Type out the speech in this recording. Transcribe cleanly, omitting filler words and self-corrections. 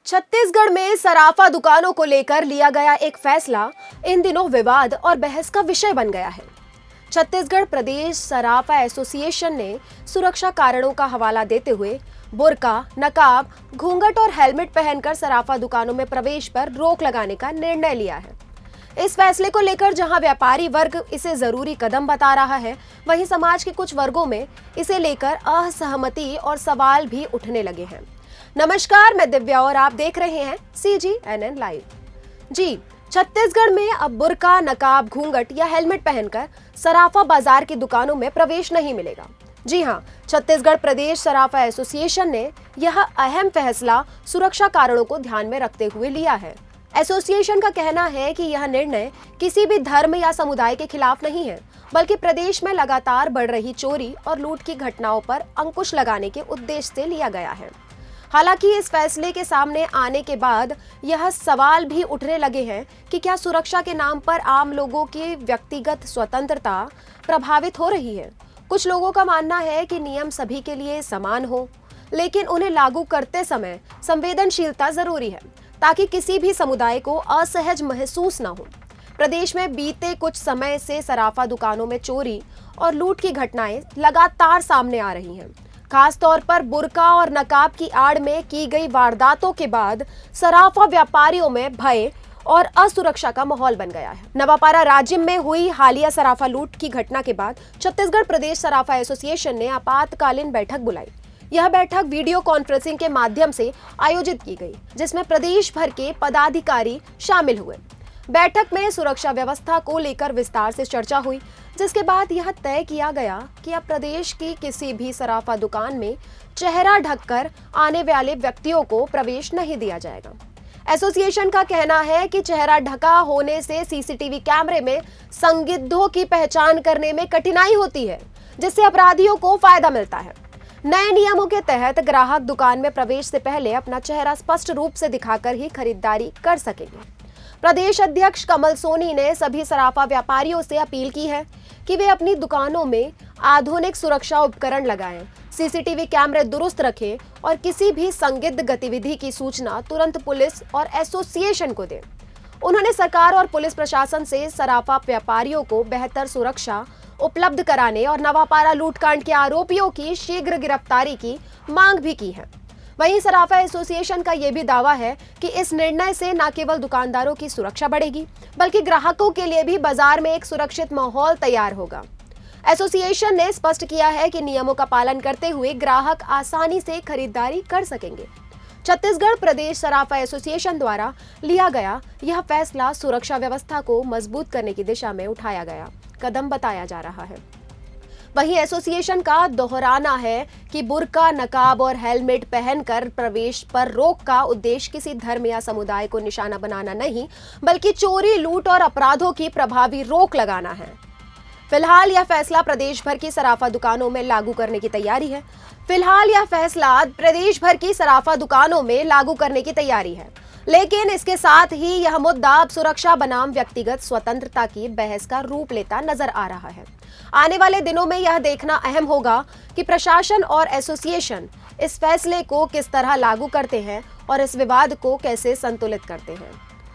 छत्तीसगढ़ में सराफा दुकानों को लेकर लिया गया एक फैसला इन दिनों विवाद और बहस का विषय बन गया है। छत्तीसगढ़ प्रदेश सराफा एसोसिएशन ने सुरक्षा कारणों का हवाला देते हुए बुर्का, नकाब, घूंघट और हेलमेट पहनकर सराफा दुकानों में प्रवेश पर रोक लगाने का निर्णय लिया है। इस फैसले को लेकर जहां व्यापारी वर्ग इसे जरूरी कदम बता रहा है, वहीं समाज के कुछ वर्गों में इसे लेकर असहमति और सवाल भी उठने लगे हैं। नमस्कार, मैं दिव्या और आप देख रहे हैं CGNN लाइव। जी, छत्तीसगढ़ में अब बुर्का, नकाब, घूंघट या हेलमेट पहनकर सराफा बाजार की दुकानों में प्रवेश नहीं मिलेगा। जी हां, छत्तीसगढ़ प्रदेश सराफा एसोसिएशन ने यह अहम फैसला सुरक्षा कारणों को ध्यान में रखते हुए लिया है। एसोसिएशन का कहना है कि यह निर्णय किसी भी धर्म या समुदाय के खिलाफ नहीं है, बल्कि प्रदेश में लगातार बढ़ रही चोरी और लूट की घटनाओं पर अंकुश लगाने के उद्देश्य से लिया गया है। हालांकि इस फैसले के सामने आने के बाद यह सवाल भी उठने लगे हैं कि क्या सुरक्षा के नाम पर आम लोगों की व्यक्तिगत स्वतंत्रता प्रभावित हो रही है। कुछ लोगों का मानना है कि नियम सभी के लिए समान हो, लेकिन उन्हें लागू करते समय संवेदनशीलता जरूरी है ताकि किसी भी समुदाय को असहज महसूस न हो। प्रदेश में बीते कुछ समय से सराफा दुकानों में चोरी और लूट की घटनाएं लगातार सामने आ रही हैं। खास तौर पर बुर्का और नकाब की आड़ में की गई वारदातों के बाद सराफा व्यापारियों में भय और असुरक्षा का माहौल बन गया है। नवापारा राज्य में हुई हालिया सराफा लूट की घटना के बाद छत्तीसगढ़ प्रदेश सराफा एसोसिएशन ने आपातकालीन बैठक बुलाई। यह बैठक वीडियो कॉन्फ्रेंसिंग के माध्यम से आयोजित की गई, जिसमें प्रदेश भर के पदाधिकारी शामिल हुए। बैठक में सुरक्षा व्यवस्था को लेकर विस्तार से चर्चा हुई, जिसके बाद यह तय किया गया कि अब प्रदेश की किसी भी सराफा दुकान में चेहरा ढककर आने वाले व्यक्तियों को प्रवेश नहीं दिया जाएगा। एसोसिएशन का कहना है कि चेहरा ढका होने से सीसीटीवी कैमरे में संदिग्धों की पहचान करने में कठिनाई होती है, जिससे अपराधियों को फायदा मिलता है। नए नियमों के तहत ग्राहक दुकान में प्रवेश से पहले अपना चेहरा स्पष्ट रूप से दिखाकर ही खरीदारी कर सकेंगे। प्रदेश अध्यक्ष कमल सोनी ने सभी सराफा व्यापारियों से अपील की है कि वे अपनी दुकानों में आधुनिक सुरक्षा उपकरण लगाएं, सीसीटीवी कैमरे दुरुस्त रखें और किसी भी संदिग्ध गतिविधि की सूचना तुरंत पुलिस और एसोसिएशन को दें। उन्होंने सरकार और पुलिस प्रशासन से सराफा व्यापारियों को बेहतर सुरक्षा उपलब्ध कराने और नवापारा लूटकांड के आरोपियों की शीघ्र गिरफ्तारी की मांग भी की है। वहीं सराफा एसोसिएशन का यह भी दावा है कि इस निर्णय से न केवल दुकानदारों की सुरक्षा बढ़ेगी, बल्कि ग्राहकों के लिए भी बाजार में एक सुरक्षित माहौल तैयार होगा। एसोसिएशन ने स्पष्ट किया है कि नियमों का पालन करते हुए ग्राहक आसानी से खरीदारी कर सकेंगे। छत्तीसगढ़ प्रदेश सराफा एसोसिएशन द्वारा लिया गया यह फैसला सुरक्षा व्यवस्था को मजबूत करने की दिशा में उठाया गया कदम बताया जा रहा है। वहीं एसोसिएशन का दोहराना है कि बुर्का, नकाब और हेलमेट पहनकर प्रवेश पर रोक का उद्देश्य किसी धर्म या समुदाय को निशाना बनाना नहीं, बल्कि चोरी, लूट और अपराधों की प्रभावी रोक लगाना है। फिलहाल यह फैसला प्रदेश भर की सराफा दुकानों में लागू करने की तैयारी है। लेकिन इसके साथ ही यह मुद्दा अब सुरक्षा बनाम व्यक्तिगत स्वतंत्रता की बहस का रूप लेता नजर आ रहा है। आने वाले दिनों में यह देखना अहम होगा कि प्रशासन और एसोसिएशन इस फैसले को किस तरह लागू करते हैं और इस विवाद को कैसे संतुलित करते हैं।